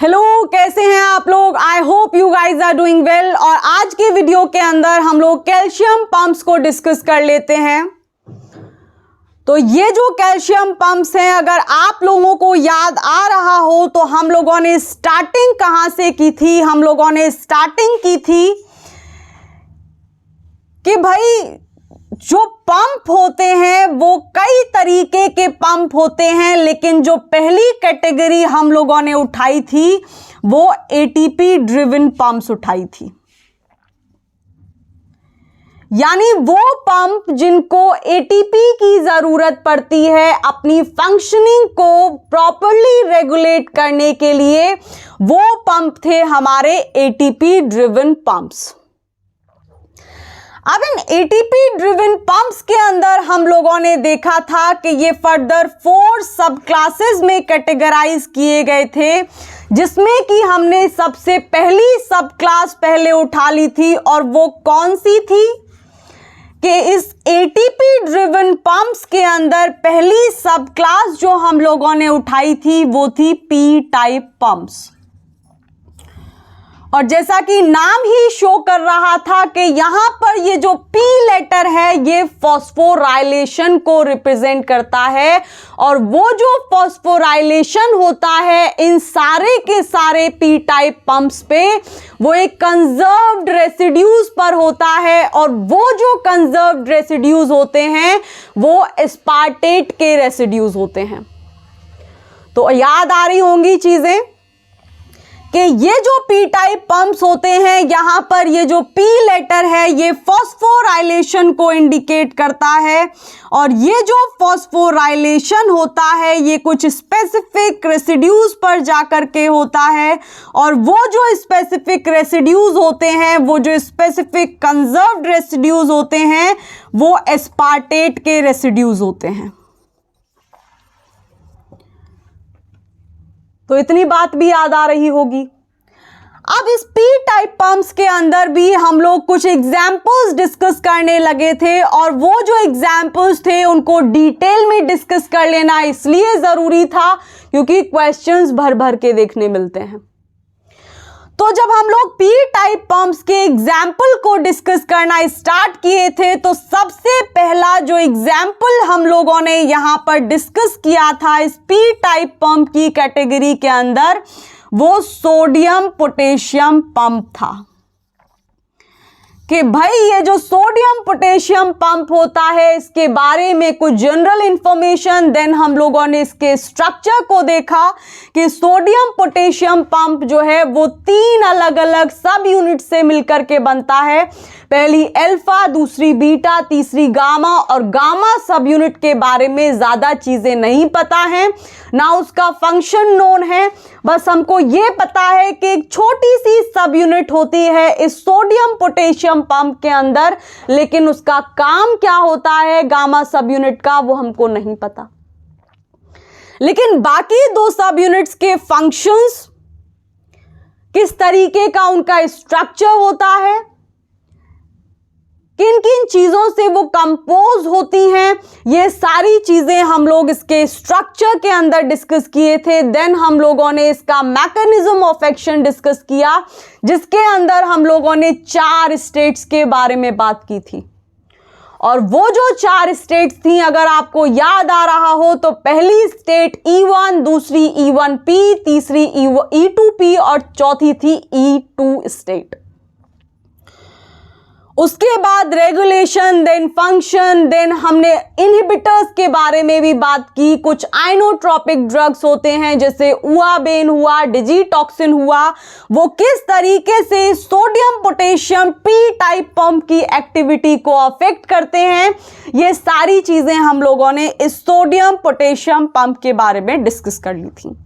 Hello, कैसे हैं आप लोग। I hope you guys are doing well. और आज के वीडियो के अंदर हम लोग कैल्शियम पंप्स को डिस्कस कर लेते हैं। तो ये जो कैल्शियम पंप्स हैं, अगर आप लोगों को याद आ रहा हो तो हम लोगों ने स्टार्टिंग कहां से की थी। हम लोगों ने स्टार्टिंग की थी कि भाई जो पंप होते हैं वो कई तरीके के पंप होते हैं, लेकिन जो पहली कैटेगरी हम लोगों ने उठाई थी वो एटीपी ड्रिवन पंप्स उठाई थी। यानी वो पंप जिनको एटीपी की जरूरत पड़ती है अपनी फंक्शनिंग को प्रॉपरली रेगुलेट करने के लिए, वो पंप थे हमारे एटीपी ड्रिवन पंप्स। अब इन एटीपी ड्रिवन पंप्स के अंदर हम लोगों ने देखा था कि ये फर्दर 4 सब क्लासेस में कैटेगराइज किए गए थे, जिसमें कि हमने सबसे पहली सब क्लास पहले उठा ली थी। और वो कौन सी थी कि इस एटीपी ड्रिवन पंप्स के अंदर पहली सब क्लास जो हम लोगों ने उठाई थी वो थी पी टाइप पंप्स। और जैसा कि नाम ही शो कर रहा था कि यहां पर ये जो P लेटर है ये फॉस्फोराइलेशन को रिप्रेजेंट करता है। और वो जो फॉस्फोराइलेशन होता है इन सारे के सारे P टाइप पंप्स पे वो एक कंजर्व्ड रेसिड्यूज पर होता है। और वो जो कंजर्व्ड रेसिड्यूज होते हैं वो एस्पार्टेट के रेसिड्यूज होते हैं। तो याद आ रही होंगी चीजें कि ये जो P टाइप पंप्स होते हैं, यहां पर ये जो P लेटर है ये फॉस्फोराइलेशन को इंडिकेट करता है। और ये जो फॉस्फोराइलेशन होता है ये कुछ स्पेसिफिक रेसिड्यूज पर जाकर के होता है। और वो जो स्पेसिफिक रेसिड्यूज होते हैं, वो जो स्पेसिफिक कंजर्व्ड रेसिड्यूज होते हैं, वो एस्पार्टेट के रेसिड्यूज होते हैं। तो इतनी बात भी याद आ रही होगी। अब इस P टाइप पंप्स के अंदर भी हम लोग कुछ एग्जाम्पल्स डिस्कस करने लगे थे। और वो जो एग्जाम्पल्स थे उनको डिटेल में डिस्कस कर लेना इसलिए जरूरी था क्योंकि क्वेश्चंस भर भर के देखने मिलते हैं। तो जब हम लोग P टाइप पंप्स के एग्जाम्पल को डिस्कस करना स्टार्ट किए थे तो सबसे पहला जो एग्जाम्पल हम लोगों ने यहां पर डिस्कस किया था इस P टाइप पंप की कैटेगरी के अंदर, वो सोडियम पोटेशियम पंप था। कि भाई ये जो सोडियम पोटेशियम पंप होता है इसके बारे में कुछ जनरल इंफॉर्मेशन, देन हम लोगों ने इसके स्ट्रक्चर को देखा कि सोडियम पोटेशियम पंप जो है वो 3 अलग अलग सब यूनिट से मिलकर के बनता है। पहली अल्फा, दूसरी बीटा, तीसरी गामा। और गामा सब यूनिट के बारे में ज्यादा चीजें नहीं पता है, ना उसका फंक्शन नोन है। बस हमको ये पता है कि एक छोटी सी सब यूनिट होती है इस सोडियम पोटेशियम पंप के अंदर, लेकिन उसका काम क्या होता है गामा सब यूनिट का वो हमको नहीं पता। लेकिन बाकी 2 सब यूनिट्स के फंक्शंस, किस तरीके का उनका स्ट्रक्चर होता है, किन किन चीजों से वो कंपोज होती हैं, ये सारी चीजें हम लोग इसके स्ट्रक्चर के अंदर डिस्कस किए थे। देन हम लोगों ने इसका मैकेनिज्म ऑफ एक्शन डिस्कस किया, जिसके अंदर हम लोगों ने 4 स्टेट्स के बारे में बात की थी। और वो जो 4 स्टेट्स थी, अगर आपको याद आ रहा हो तो पहली स्टेट E1, दूसरी E1P, तीसरी E2P और चौथी थी E2 स्टेट। उसके बाद रेगुलेशन, देन फंक्शन, देन हमने इनहिबिटर्स के बारे में भी बात की। कुछ आइनोट्रोपिक ड्रग्स होते हैं जैसे उआबेन हुआ, डिजिटॉक्सिन हुआ, वो किस तरीके से sodium potassium P type pump की एक्टिविटी को अफेक्ट करते हैं, ये सारी चीजें हम लोगों ने इस सोडियम पोटेशियम पंप के बारे में डिस्कस कर ली थी।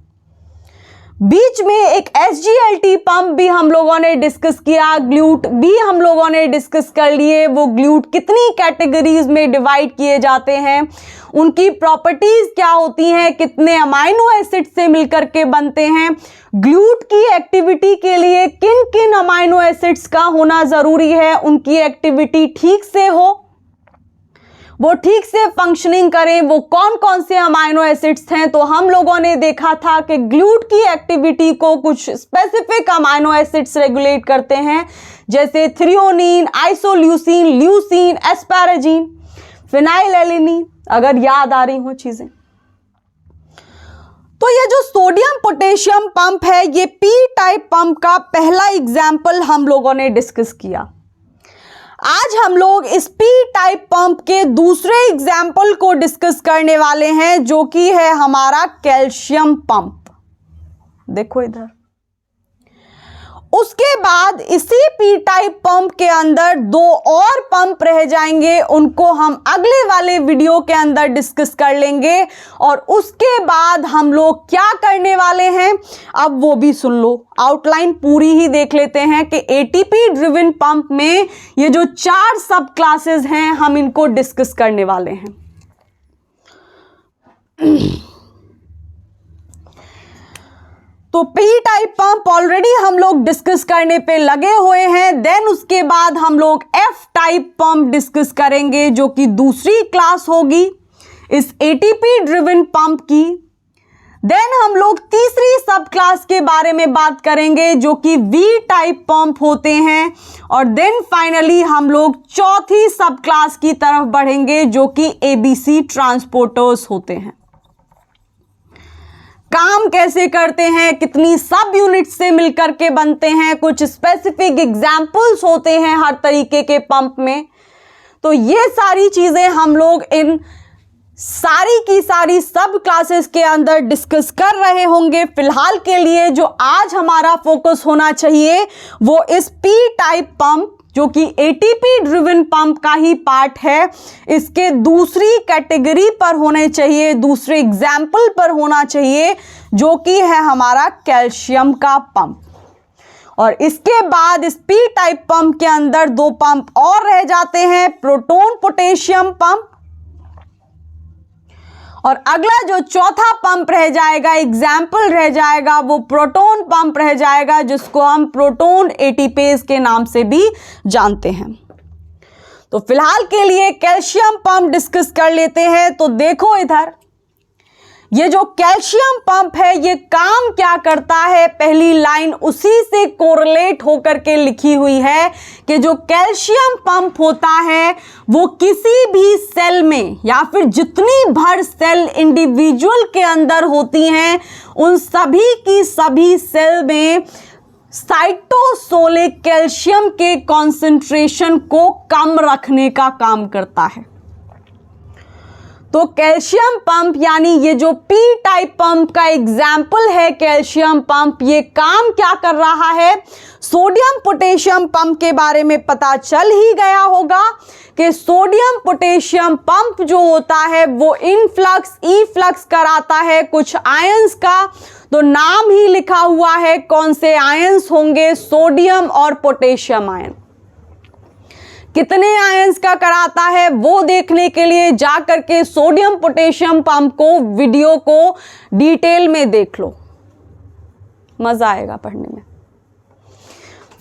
बीच में एक SGLT पंप भी हम लोगों ने डिस्कस किया, ग्लूट भी हम लोगों ने डिस्कस कर लिए। वो ग्लूट कितनी कैटेगरीज में डिवाइड किए जाते हैं, उनकी प्रॉपर्टीज क्या होती हैं, कितने अमाइनो एसिड से मिलकर के बनते हैं, ग्लूट की एक्टिविटी के लिए किन किन अमाइनो एसिड्स का होना जरूरी है, उनकी एक्टिविटी ठीक से हो, वो ठीक से फंक्शनिंग करें, वो कौन कौन से अमाइनो एसिड्स हैं। तो हम लोगों ने देखा था कि ग्लूट की एक्टिविटी को कुछ स्पेसिफिक अमाइनो एसिड्स रेगुलेट करते हैं, जैसे थ्रियोनिन, आइसोल्यूसिन, ल्यूसिन, एस्पैराजीन, फिनाइलएलेनिन, अगर याद आ रही हो चीजें। तो ये जो सोडियम पोटेशियम पंप है, ये पी टाइप पंप का पहला एग्जाम्पल हम लोगों ने डिस्कस किया। आज हम लोग इस पी टाइप पंप के दूसरे एग्जाम्पल को डिस्कस करने वाले हैं, जो कि है हमारा कैल्शियम पंप। देखो इधर। उसके बाद इसी पी टाइप पंप के अंदर दो और पंप रह जाएंगे, उनको हम अगले वाले वीडियो के अंदर डिस्कस कर लेंगे। और उसके बाद हम लोग क्या करने वाले हैं, अब वो भी सुन लो, आउटलाइन पूरी ही देख लेते हैं कि एटीपी ड्रिवन पंप में ये जो 4 सब क्लासेस हैं, हम इनको डिस्कस करने वाले हैं। तो पी टाइप पंप ऑलरेडी हम लोग डिस्कस करने पे लगे हुए हैं। देन उसके बाद हम लोग एफ टाइप पंप डिस्कस करेंगे, जो कि दूसरी क्लास होगी इस एटीपी ड्रिवन पंप की। देन हम लोग तीसरी सब क्लास के बारे में बात करेंगे, जो कि वी टाइप पंप होते हैं। और देन फाइनली हम लोग चौथी सब क्लास की तरफ बढ़ेंगे, जो कि एबीसी ट्रांसपोर्टर्स होते हैं। काम कैसे करते हैं, कितनी सब यूनिट से मिलकर के बनते हैं, कुछ स्पेसिफिक एग्जाम्पल्स होते हैं हर तरीके के पंप में। तो ये सारी चीजें हम लोग इन सारी की सारी सब क्लासेस के अंदर डिस्कस कर रहे होंगे। फिलहाल के लिए जो आज हमारा फोकस होना चाहिए वो इस पी टाइप पंप, जो कि एटीपी ड्रिवन पंप का ही पार्ट है, इसके दूसरी कैटेगरी पर होने चाहिए, दूसरे एग्जाम्पल पर होना चाहिए, जो कि है हमारा कैल्शियम का पंप। और इसके बाद इस पी टाइप पंप के अंदर 2 पंप और रह जाते हैं, प्रोटोन पोटेशियम पंप। और अगला जो चौथा पंप रह जाएगा, एग्जाम्पल रह जाएगा, वो प्रोटोन पंप रह जाएगा, जिसको हम प्रोटोन एटीपेज के नाम से भी जानते हैं। तो फिलहाल के लिए कैल्शियम पंप डिस्कस कर लेते हैं। तो देखो इधर, ये जो कैल्शियम पंप है, ये काम क्या करता है, पहली लाइन उसी से कोरिलेट होकर के लिखी हुई है कि जो कैल्शियम पंप होता है वो किसी भी सेल में, या फिर जितनी भर सेल इंडिविजुअल के अंदर होती हैं, उन सभी की सभी सेल में साइटोसोलिक कैल्शियम के कॉन्सेंट्रेशन को कम रखने का काम करता है। तो कैल्शियम पंप, यानी ये जो पी टाइप पंप का एग्जाम्पल है कैल्शियम पंप, ये काम क्या कर रहा है। सोडियम पोटेशियम पंप के बारे में पता चल ही गया होगा कि सोडियम पोटेशियम पंप जो होता है वो इनफ्लक्स ईफ्लक्स कराता है कुछ आयंस का। तो नाम ही लिखा हुआ है कौन से आयंस होंगे, सोडियम और पोटेशियम आयन। कितने आयंस का कराता है वो देखने के लिए जाकर के सोडियम पोटेशियम पंप को वीडियो को डिटेल में देख लो, मजा आएगा पढ़ने में।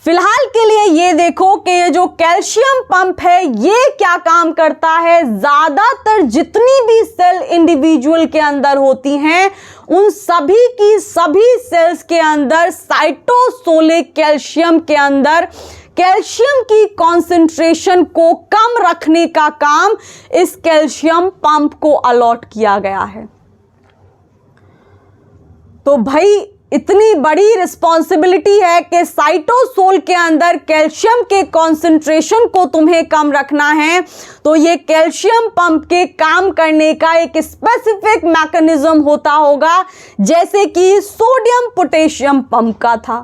फिलहाल के लिए ये देखो कि ये जो कैल्शियम पंप है ये क्या काम करता है। ज्यादातर जितनी भी सेल इंडिविजुअल के अंदर होती हैं, उन सभी की सभी सेल्स के अंदर साइटोसोलिक कैल्शियम के अंदर कैल्शियम की कॉन्सेंट्रेशन को कम रखने का काम इस कैल्शियम पंप को अलॉट किया गया है। तो भाई इतनी बड़ी रिस्पॉन्सिबिलिटी है कि साइटोसोल के अंदर कैल्शियम के कॉन्सेंट्रेशन को तुम्हें कम रखना है, तो ये कैल्शियम पंप के काम करने का एक स्पेसिफिक मैकेनिज्म होता होगा, जैसे कि सोडियम पोटेशियम पंप का था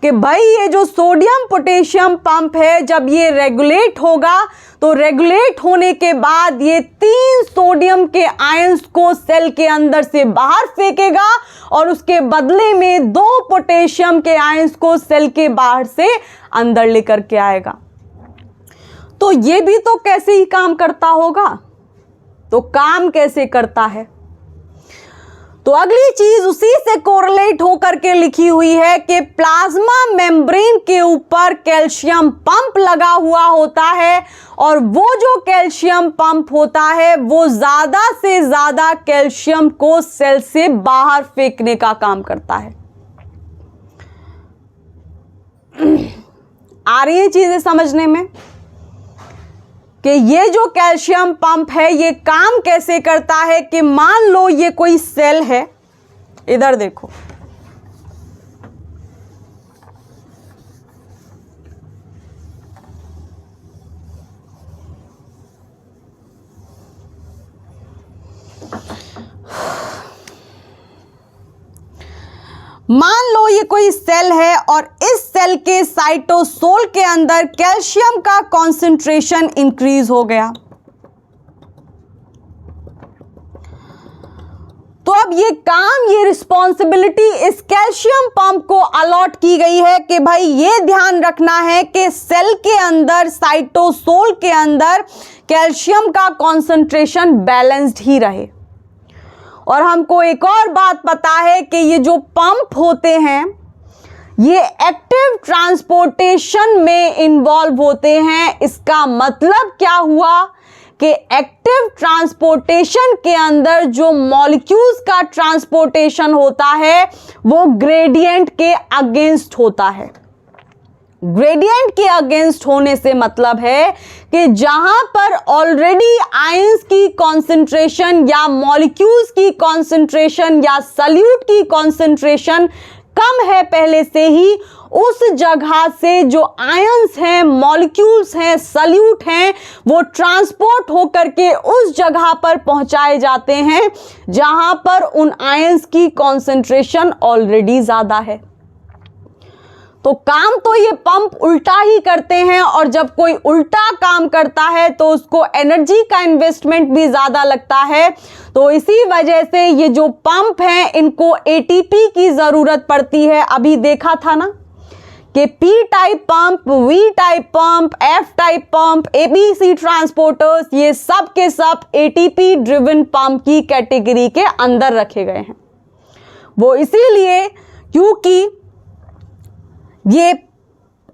कि भाई ये जो सोडियम पोटेशियम पंप है जब ये रेगुलेट होगा तो रेगुलेट होने के बाद ये 3 सोडियम के आयंस को सेल के अंदर से बाहर फेंकेगा और उसके बदले में 2 पोटेशियम के आयंस को सेल के बाहर से अंदर लेकर के आएगा। तो ये भी तो कैसे ही काम करता होगा। तो काम कैसे करता है, तो अगली चीज उसी से कोरिलेट हाईलाइट होकर के लिखी हुई है कि प्लाज्मा मेम्ब्रेन के ऊपर कैल्शियम पंप लगा हुआ होता है और वो जो कैल्शियम पंप होता है वो ज्यादा से ज्यादा कैल्शियम को सेल से बाहर फेंकने का काम करता है। आ रही है चीजें समझने में कि ये जो कैल्शियम पंप है ये काम कैसे करता है कि मान लो ये कोई सेल है, इधर देखो, मान लो ये कोई सेल है और इस सेल के साइटोसोल के अंदर कैल्शियम का कॉन्सेंट्रेशन इंक्रीज हो गया। तो अब ये काम, ये रिस्पॉन्सिबिलिटी इस कैल्शियम पंप को अलॉट की गई है कि भाई ये ध्यान रखना है कि सेल के अंदर, साइटोसोल के अंदर कैल्शियम का कॉन्सेंट्रेशन बैलेंस्ड ही रहे। और हमको एक और बात पता है कि ये जो पंप होते हैं ये एक्टिव ट्रांसपोर्टेशन में इन्वॉल्व होते हैं। इसका मतलब क्या हुआ कि एक्टिव ट्रांसपोर्टेशन के अंदर जो मॉलिक्यूल्स का ट्रांसपोर्टेशन होता है वो ग्रेडियंट के अगेंस्ट होता है। ग्रेडियंट के अगेंस्ट होने से मतलब है कि जहां पर ऑलरेडी आयंस की कॉन्सेंट्रेशन या मॉलिक्यूल्स की कॉन्सेंट्रेशन या सल्यूट की कॉन्सेंट्रेशन कम है पहले से ही, उस जगह से जो आयंस हैं, मॉलिक्यूल्स हैं, सल्यूट हैं, वो ट्रांसपोर्ट होकर के उस जगह पर पहुंचाए जाते हैं जहां पर उन आयंस की कॉन्सेंट्रेशन ऑलरेडी ज्यादा है। तो काम तो ये पंप उल्टा ही करते हैं और जब कोई उल्टा काम करता है तो उसको एनर्जी का इन्वेस्टमेंट भी ज्यादा लगता है। तो इसी वजह से ये जो पंप हैं इनको एटीपी की जरूरत पड़ती है। अभी देखा था ना कि P type pump, V type pump, F type pump, ABC transporters, ये सब के सब एटीपी ड्रिवन पंप की कैटेगरी के अंदर रखे गए हैं। वो इसीलिए क्योंकि ये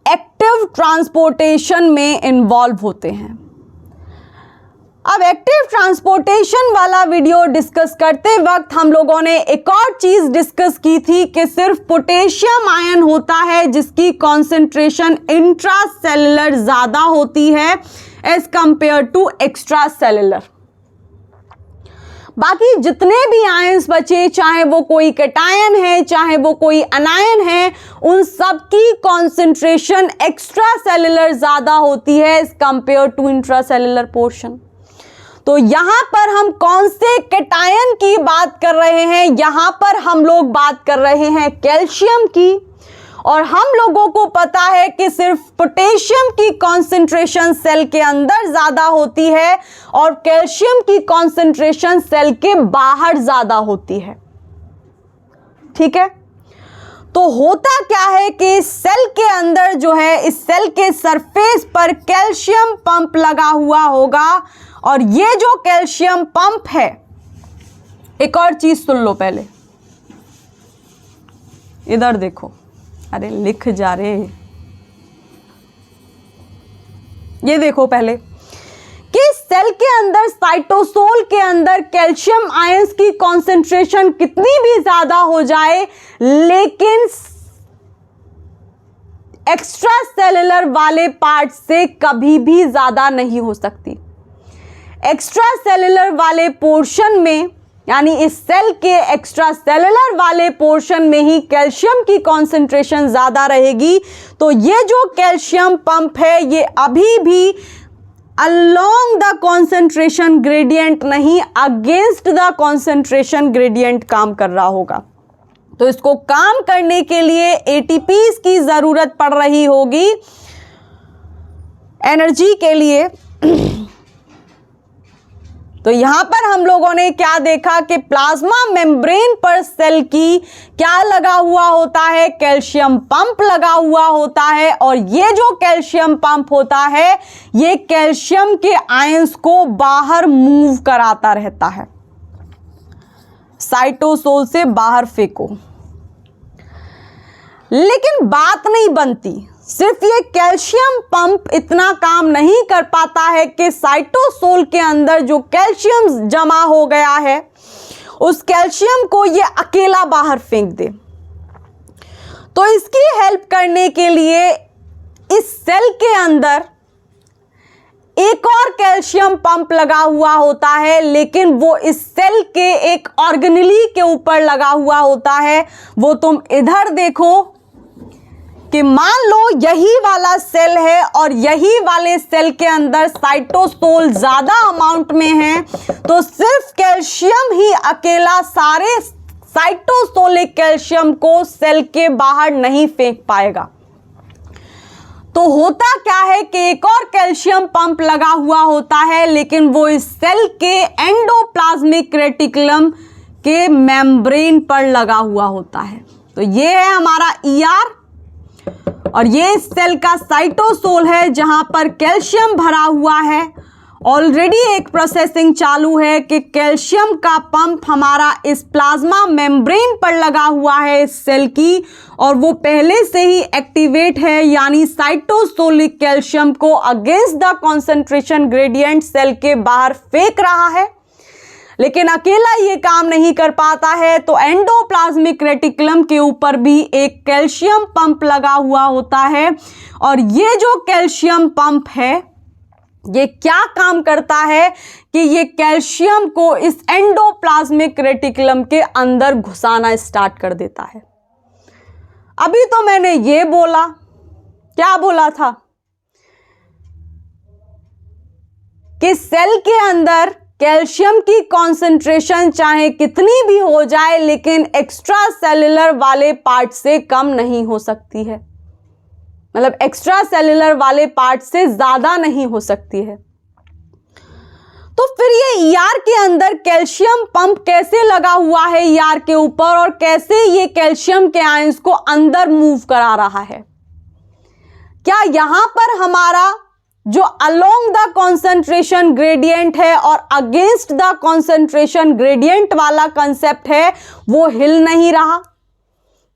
एक्टिव ट्रांसपोर्टेशन में इन्वॉल्व होते हैं। अब एक्टिव ट्रांसपोर्टेशन वाला वीडियो डिस्कस करते वक्त हम लोगों ने एक और चीज डिस्कस की थी कि सिर्फ पोटेशियम आयन होता है जिसकी कॉन्सेंट्रेशन इंट्रासेलुलर ज्यादा होती है as compare to extra cellular. बाकी जितने भी आयंस बचे, चाहे वो कोई कैटायन है चाहे वो कोई अनायन है, उन सब की कॉन्सेंट्रेशन एक्स्ट्रा सेलुलर ज्यादा होती है as compare to intracellular portion. तो यहां पर हम कौन से कैटायन की बात कर रहे हैं? यहां पर हम लोग बात कर रहे हैं कैल्शियम की। और हम लोगों को पता है कि सिर्फ पोटेशियम की कॉन्सेंट्रेशन सेल के अंदर ज्यादा होती है और कैल्शियम की कॉन्सेंट्रेशन सेल के बाहर ज्यादा होती है। ठीक है, तो होता क्या है कि सेल के अंदर जो है, इस सेल के सरफेस पर कैल्शियम पंप लगा हुआ होगा और ये जो कैल्शियम पंप है, एक और चीज सुन लो पहले, इधर देखो, अरे लिख जा रहे, ये देखो पहले कि सेल के अंदर, साइटोसोल के अंदर कैल्शियम आयंस की कॉन्सेंट्रेशन कितनी भी ज्यादा हो जाए लेकिन एक्स्ट्रा सेलुलर वाले पार्ट से कभी भी ज्यादा नहीं हो सकती। एक्स्ट्रा सेलुलर वाले पोर्शन में, यानी इस सेल के एक्स्ट्रा सेलुलर वाले पोर्शन में ही कैल्शियम की कॉन्सेंट्रेशन ज्यादा रहेगी। तो ये जो कैल्शियम पंप है ये अभी भी अलोंग द कॉन्सेंट्रेशन ग्रेडियंट नहीं, अगेंस्ट द कॉन्सेंट्रेशन ग्रेडियंट काम कर रहा होगा। तो इसको काम करने के लिए एटीपीज की जरूरत पड़ रही होगी एनर्जी के लिए। तो यहां पर हम लोगों ने क्या देखा कि प्लाज्मा मेम्ब्रेन पर सेल की क्या लगा हुआ होता है, कैल्शियम पंप लगा हुआ होता है। और ये जो कैल्शियम पंप होता है ये कैल्शियम के आयंस को बाहर मूव कराता रहता है, साइटोसोल से बाहर फेंको। लेकिन बात नहीं बनती, सिर्फ ये कैल्शियम पंप इतना काम नहीं कर पाता है कि साइटोसोल के अंदर जो कैल्शियम जमा हो गया है उस कैल्शियम को ये अकेला बाहर फेंक दे। तो इसकी हेल्प करने के लिए इस सेल के अंदर एक और कैल्शियम पंप लगा हुआ होता है, लेकिन वो इस सेल के एक ऑर्गेनेली के ऊपर लगा हुआ होता है। वो तुम इधर देखो कि मान लो यही वाला सेल है और यही वाले सेल के अंदर साइटोसोल ज्यादा अमाउंट में है, तो सिर्फ कैल्शियम ही अकेला सारे साइटोसोलिक कैल्शियम को सेल के बाहर नहीं फेंक पाएगा। तो होता क्या है कि एक और कैल्शियम पंप लगा हुआ होता है, लेकिन वो इस सेल के एंडोप्लाज्मिक रेटिकुलम के मेम्ब्रेन पर लगा हुआ होता है। तो ये है हमारा ईआर और ये इस सेल का साइटोसोल है जहां पर कैल्शियम भरा हुआ है। ऑलरेडी एक प्रोसेसिंग चालू है कि कैल्शियम का पंप हमारा इस प्लाज्मा मेम्ब्रेन पर लगा हुआ है इस सेल की, और वो पहले से ही एक्टिवेट है, यानी साइटोसोलिक कैल्शियम को against the concentration gradient cell के बाहर फेंक रहा है। लेकिन अकेला ये काम नहीं कर पाता है, तो एंडोप्लाज्मिक रेटिकुलम के ऊपर भी एक कैल्शियम पंप लगा हुआ होता है। और ये जो कैल्शियम पंप है ये क्या काम करता है कि ये कैल्शियम को इस एंडोप्लाज्मिक रेटिकुलम के अंदर घुसाना स्टार्ट कर देता है। अभी तो मैंने ये बोला, क्या बोला था कि सेल के अंदर कैल्शियम की कॉन्सेंट्रेशन चाहे कितनी भी हो जाए, लेकिन एक्स्ट्रा सेल्यूलर वाले पार्ट से कम नहीं हो सकती है, मतलब एक्स्ट्रा सेल्यूलर वाले पार्ट से ज्यादा नहीं हो सकती है। तो फिर ये ईआर के अंदर कैल्शियम पंप कैसे लगा हुआ है ईआर के ऊपर, और कैसे ये कैल्शियम के आयंस को अंदर मूव करा रहा है? क्या यहां पर हमारा जो अलोंग द कॉन्सेंट्रेशन ग्रेडियंट है और अगेंस्ट द कॉन्सेंट्रेशन ग्रेडियंट वाला कंसेप्ट है वो हिल नहीं रहा?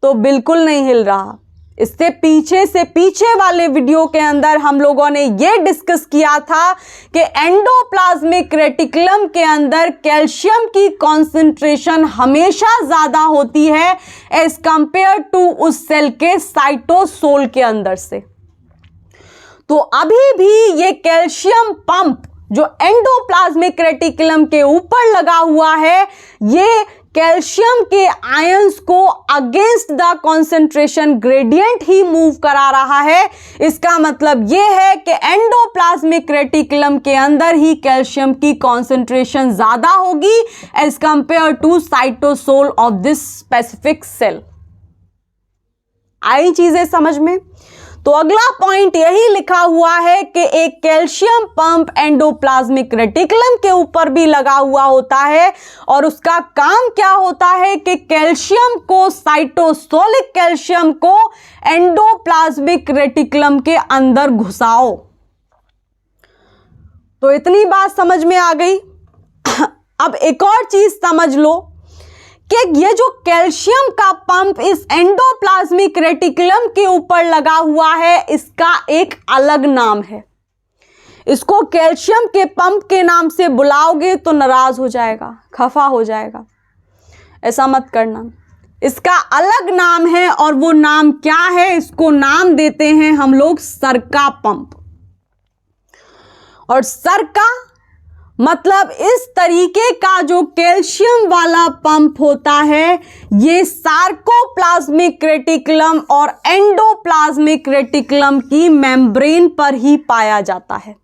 तो बिल्कुल नहीं हिल रहा। इससे पीछे से पीछे वाले वीडियो के अंदर हम लोगों ने यह डिस्कस किया था कि एंडोप्लाज्मिक रेटिकुलम के अंदर कैल्शियम की कॉन्सेंट्रेशन हमेशा ज्यादा होती है एज कंपेयर टू उस सेल के साइटोसोल के अंदर से। तो अभी भी ये कैल्शियम पंप जो एंडोप्लाज्मिक रेटिकुलम के ऊपर लगा हुआ है, ये कैल्शियम के आयंस को against the concentration gradient he move करा रहा है। इसका मतलब यह है कि एंडोप्लाज्मिक रेटिकुलम के अंदर ही कैल्शियम की कॉन्सेंट्रेशन ज्यादा होगी as compare to cytosol of this specific cell. आई चीजें समझ में? तो अगला पॉइंट यही लिखा हुआ है कि एक कैल्शियम पंप एंडोप्लाज्मिक रेटिकुलम के ऊपर भी लगा हुआ होता है, और उसका काम क्या होता है कि कैल्शियम को, साइटोसोलिक कैल्शियम को एंडोप्लाज्मिक रेटिकुलम के अंदर घुसाओ। तो इतनी बात समझ में आ गई। अब एक और चीज समझ लो कि ये जो कैल्शियम का पंप इस एंडोप्लाज्मिक रेटिकुलम के ऊपर लगा हुआ है, इसका एक अलग नाम है। इसको कैल्शियम के पंप के नाम से बुलाओगे तो नाराज हो जाएगा, खफा हो जाएगा, ऐसा मत करना। इसका अलग नाम है, और वो नाम क्या है? इसको नाम देते हैं हम लोग सरका पंप। और सरका मतलब इस तरीके का जो कैल्शियम वाला पंप होता है, ये सार्कोप्लाज्मिक रेटिकुलम और एंडोप्लाज्मिक रेटिकुलम की मेम्ब्रेन पर ही पाया जाता है।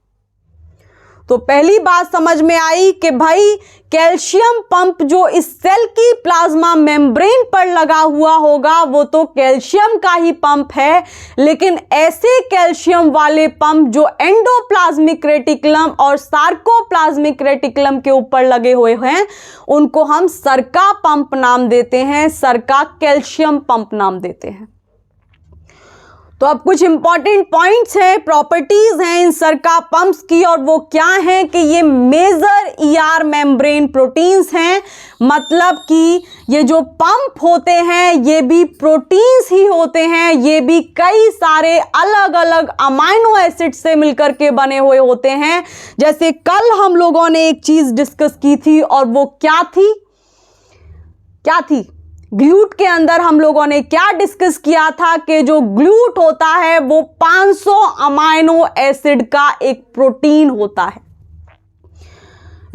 तो पहली बात समझ में आई कि भाई कैल्शियम पंप जो इस सेल की प्लाज्मा मेम्ब्रेन पर लगा हुआ होगा वो तो कैल्शियम का ही पंप है, लेकिन ऐसे कैल्शियम वाले पंप जो एंडोप्लाज्मिक रेटिकुलम और सार्कोप्लाज्मिक रेटिकुलम के ऊपर लगे हुए हैं उनको हम सरका पंप नाम देते हैं, सरका कैल्शियम पंप नाम देते हैं। तो अब कुछ इंपॉर्टेंट पॉइंट्स हैं, प्रॉपर्टीज हैं इन सरका पंप्स की, और वो क्या हैं कि ये मेजर ईआर मेम्ब्रेन प्रोटीन्स हैं। मतलब कि ये जो पंप होते हैं ये भी प्रोटीन्स ही होते हैं, ये भी कई सारे अलग अलग अमाइनो एसिड से मिलकर के बने हुए होते हैं। जैसे कल हम लोगों ने एक चीज डिस्कस की थी और वो क्या थी, ग्लूट के अंदर हम लोगों ने क्या डिस्कस किया था कि जो ग्लूट होता है वो 500 अमाइनो एसिड का एक प्रोटीन होता है।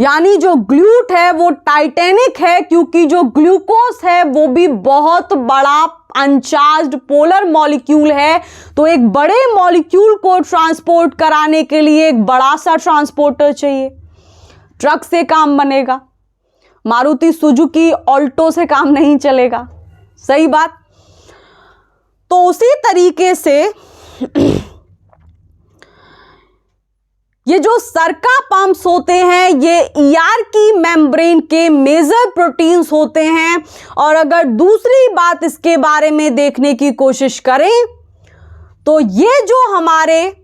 यानी जो ग्लूट है वो टाइटेनिक है, क्योंकि जो ग्लूकोज है वो भी बहुत बड़ा अनचार्ज्ड पोलर मॉलिक्यूल है। तो एक बड़े मॉलिक्यूल को ट्रांसपोर्ट कराने के लिए एक बड़ा सा ट्रांसपोर्टर चाहिए। ट्रक से काम बनेगा, मारुति सुजुकी ऑल्टो से काम नहीं चलेगा, सही बात। तो उसी तरीके से ये जो सरका पंप्स होते हैं ये ईआर की मेम्ब्रेन के मेजर प्रोटीन्स होते हैं। और अगर दूसरी बात इसके बारे में देखने की कोशिश करें तो ये जो हमारे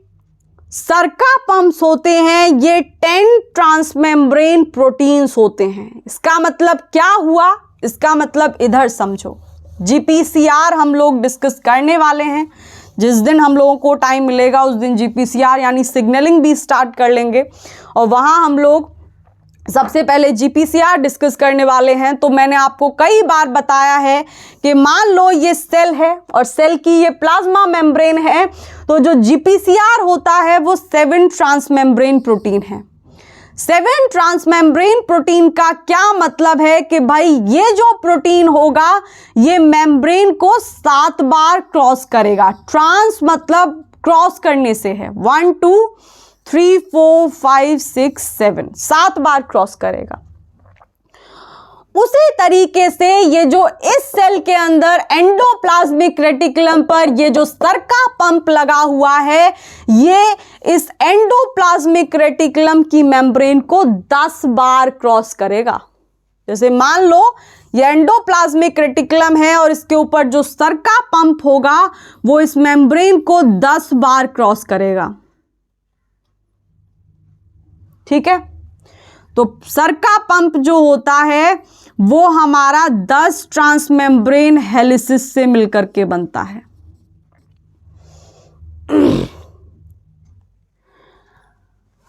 सरका पंप्स होते हैं ये 10 ट्रांसमेम्ब्रेन प्रोटीन्स होते हैं। इसका मतलब क्या हुआ, इसका मतलब इधर समझो। जीपीसीआर हम लोग डिस्कस करने वाले हैं, जिस दिन हम लोगों को टाइम मिलेगा उस दिन जीपीसीआर यानी सिग्नलिंग भी स्टार्ट कर लेंगे, और वहाँ हम लोग सबसे पहले जीपीसीआर डिस्कस करने वाले हैं। तो मैंने आपको कई बार बताया है कि मान लो ये सेल है और सेल की ये प्लाज्मा मेम्ब्रेन है, तो जो जीपीसीआर होता है वो 7 ट्रांसमेम्ब्रेन प्रोटीन है। 7 ट्रांसमेम्ब्रेन प्रोटीन का क्या मतलब है कि भाई ये जो प्रोटीन होगा ये मेम्ब्रेन को 7 बार क्रॉस करेगा। ट्रांस मतलब क्रॉस करने से है, 1 2 3 4 5 6 7, 7 बार क्रॉस करेगा। उसी तरीके से ये जो इस सेल के अंदर एंडोप्लाज्मिक रेटिकुलम पर ये जो सरका पंप लगा हुआ है ये इस एंडोप्लाज्मिक रेटिकुलम की मेम्ब्रेन को 10 बार क्रॉस करेगा। जैसे मान लो ये एंडोप्लाज्मिक रेटिकुलम है और इसके ऊपर जो सरका पंप होगा वो इस मेम्ब्रेन को 10 बार क्रॉस करेगा। ठीक है, तो सरका पंप जो होता है वो हमारा 10 ट्रांसमेम्ब्रेन हेलिसिस से मिलकर के बनता है।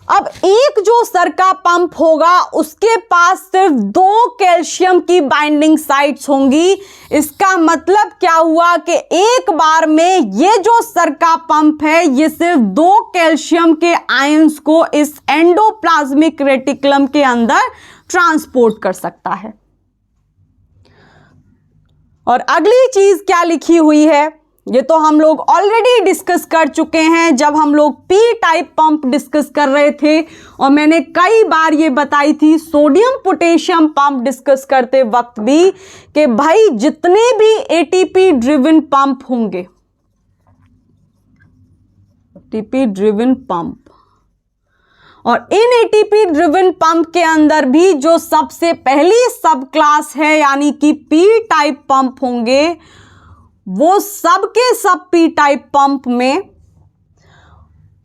अब एक जो सरका पंप होगा उसके पास सिर्फ 2 कैल्शियम की बाइंडिंग साइट्स होंगी। इसका मतलब क्या हुआ कि एक बार में ये जो सरका पंप है ये सिर्फ 2 कैल्शियम के आयंस को इस एंडोप्लाज्मिक रेटिकुलम के अंदर ट्रांसपोर्ट कर सकता है। और अगली चीज क्या लिखी हुई है ये तो हम लोग ऑलरेडी डिस्कस कर चुके हैं जब हम लोग पी टाइप पंप डिस्कस कर रहे थे, और मैंने कई बार ये बताई थी सोडियम पोटेशियम पंप डिस्कस करते वक्त भी कि भाई जितने भी एटीपी ड्रिवन पंप होंगे, एटीपी ड्रिवन पंप, और इन एटीपी ड्रिवन पंप के अंदर भी जो सबसे पहली सब क्लास है यानी कि पी टाइप पंप होंगे, वो सब के सब पी टाइप पंप में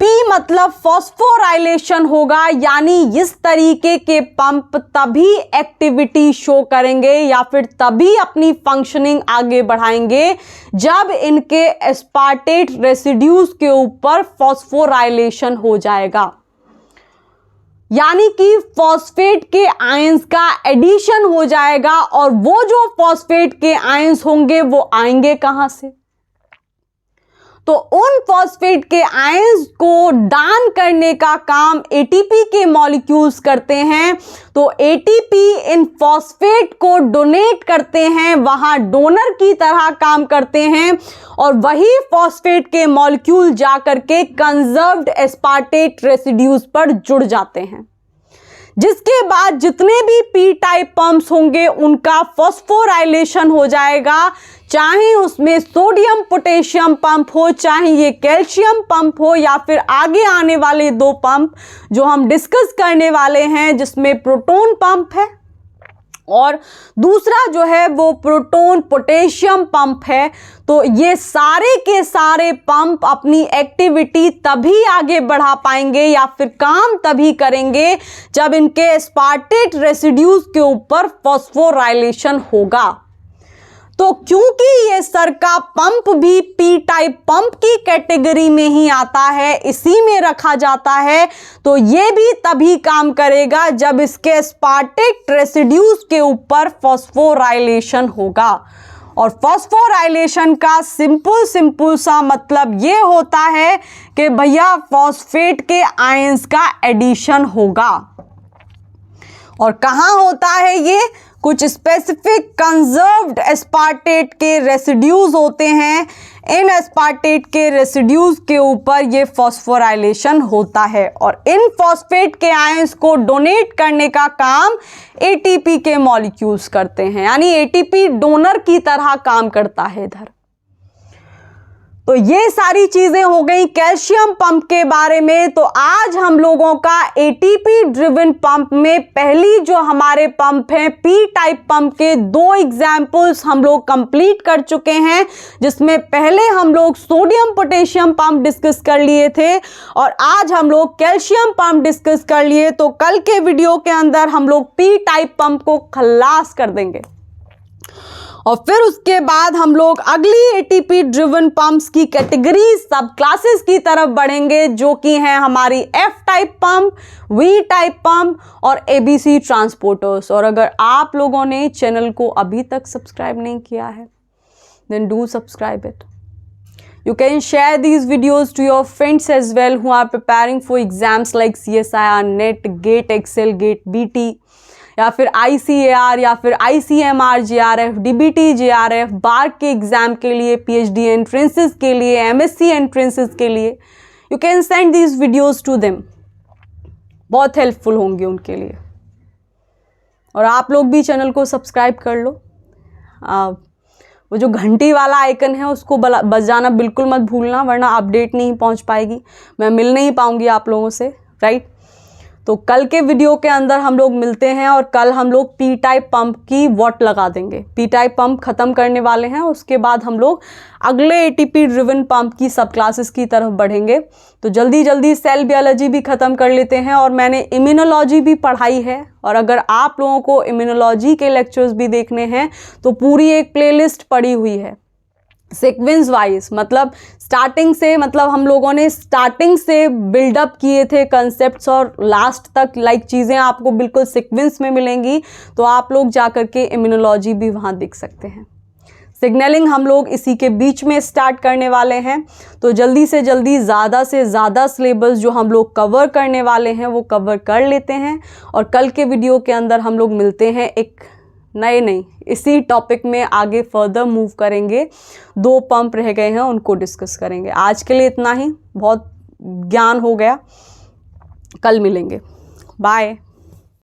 पी मतलब फॉस्फोराइलेशन होगा। यानी इस तरीके के पंप तभी एक्टिविटी शो करेंगे या फिर तभी अपनी फंक्शनिंग आगे बढ़ाएंगे जब इनके एस्पार्टेट रेसिड्यूज के ऊपर फॉस्फोराइलेशन हो जाएगा। यानी कि फॉस्फेट के आयंस का एडिशन हो जाएगा, और वो जो फॉस्फेट के आयंस होंगे वो आएंगे कहां से, तो उन फॉस्फेट के आयंस को दान करने का काम एटीपी के मॉलिक्यूल्स करते हैं। तो एटीपी इन फॉस्फेट को डोनेट करते हैं, वहां डोनर की तरह काम करते हैं, और वही फॉस्फेट के मॉलिक्यूल जाकर के कंजर्व्ड एस्पार्टेट रेसिड्यूज पर जुड़ जाते हैं, जिसके बाद जितने भी पी टाइप पंप्स होंगे उनका फॉस्फोराइलेशन हो जाएगा। चाहे उसमें सोडियम पोटेशियम पंप हो, चाहे ये कैल्शियम पंप हो, या फिर आगे आने वाले 2 पंप जो हम डिस्कस करने वाले हैं जिसमें प्रोटॉन पंप है और दूसरा जो है वो प्रोटॉन पोटेशियम पंप है। तो ये सारे के सारे पंप अपनी एक्टिविटी तभी आगे बढ़ा पाएंगे या फिर काम तभी करेंगे जब इनके एस्पार्टेट रेसिड्यूज के ऊपर फॉस्फोराइलेशन होगा। तो क्योंकि ये सर का पंप भी पी टाइप पंप की कैटेगरी में ही आता है, इसी में रखा जाता है, तो ये भी तभी काम करेगा जब इसके एस्पार्टेट रेसिड्यूज के ऊपर फॉस्फोराइलेशन होगा। और फॉस्फोराइलेशन का सिंपल सा मतलब ये होता है कि भैया फॉस्फेट के आयंस का एडिशन होगा। और कहाँ होता है ये? कुछ स्पेसिफिक कंजर्व्ड एस्पार्टेट के रेसिड्यूज होते हैं, इन एस्पार्टेट के रेसिड्यूज के ऊपर ये फॉस्फोराइलेशन होता है और इन फॉस्फेट के आयंस को डोनेट करने का काम एटीपी के मॉलिक्यूल्स करते हैं, यानी एटीपी डोनर की तरह काम करता है इधर। तो ये सारी चीजें हो गई कैल्शियम पंप के बारे में। तो आज हम लोगों का एटीपी ड्रिवन पंप में पहली जो हमारे पंप हैं पी टाइप पंप के 2 एग्जाम्पल्स हम लोग कंप्लीट कर चुके हैं, जिसमें पहले हम लोग सोडियम पोटेशियम पंप डिस्कस कर लिए थे और आज हम लोग कैल्शियम पंप डिस्कस कर लिए। तो कल के वीडियो के अंदर हम लोग पी टाइप पंप को खल्लास कर देंगे और फिर उसके बाद हम लोग अगली एटीपी ड्रिवन पंप्स की कैटेगरी सब क्लासेस की तरफ बढ़ेंगे, जो कि हैं हमारी F type pump, V type pump और एबीसी ट्रांसपोर्टर्स। और अगर आप लोगों ने चैनल को अभी तक सब्सक्राइब नहीं किया है then do subscribe it. You can share these videos to your friends as well who are preparing for exams like CSIR, NET, GATE, Excel, GATE, BT या फिर ICAR या फिर ICMR JRF, DBT JRF, बार के exam के लिए, PhD entrances के लिए, MSc entrances के लिए। You can send these videos to them, बहुत हेल्पफुल होंगे उनके लिए। और आप लोग भी चैनल को सब्सक्राइब कर लो। वो जो घंटी वाला आइकन है उसको बजाना बिल्कुल मत भूलना, वरना अपडेट नहीं पहुंच पाएगी, मैं मिल नहीं पाऊंगी आप लोगों से, राइट। तो कल के वीडियो के अंदर हम लोग मिलते हैं और कल हम लोग पी टाइप पंप की वॉट लगा देंगे। पी टाइप पंप ख़त्म करने वाले हैं, उसके बाद हम लोग अगले एटीपी ड्रिवन पंप की सब क्लासेस की तरफ बढ़ेंगे। तो जल्दी जल्दी सेल बायोलॉजी भी ख़त्म कर लेते हैं और मैंने इम्यूनोलॉजी भी पढ़ाई है। और अगर आप लोगों को इम्यूनोलॉजी के लेक्चर्स भी देखने हैं तो पूरी एक प्लेलिस्ट पड़ी हुई है सीक्वेंस वाइज, मतलब स्टार्टिंग से, मतलब हम लोगों ने स्टार्टिंग से बिल्डअप किए थे कंसेप्ट्स और लास्ट तक लाइक चीज़ें आपको बिल्कुल सीक्वेंस में मिलेंगी। तो आप लोग जा कर के इम्यूनोलॉजी भी वहाँ देख सकते हैं। सिग्नलिंग हम लोग इसी के बीच में स्टार्ट करने वाले हैं। तो जल्दी से जल्दी ज़्यादा से ज़्यादा सिलेबस जो हम लोग कवर करने वाले हैं वो कवर कर लेते हैं और कल के वीडियो के अंदर हम लोग मिलते हैं एक नहीं इसी टॉपिक में आगे फर्दर मूव करेंगे। 2 पंप रह गए हैं उनको डिस्कस करेंगे। आज के लिए इतना ही, बहुत ज्ञान हो गया, कल मिलेंगे, बाय।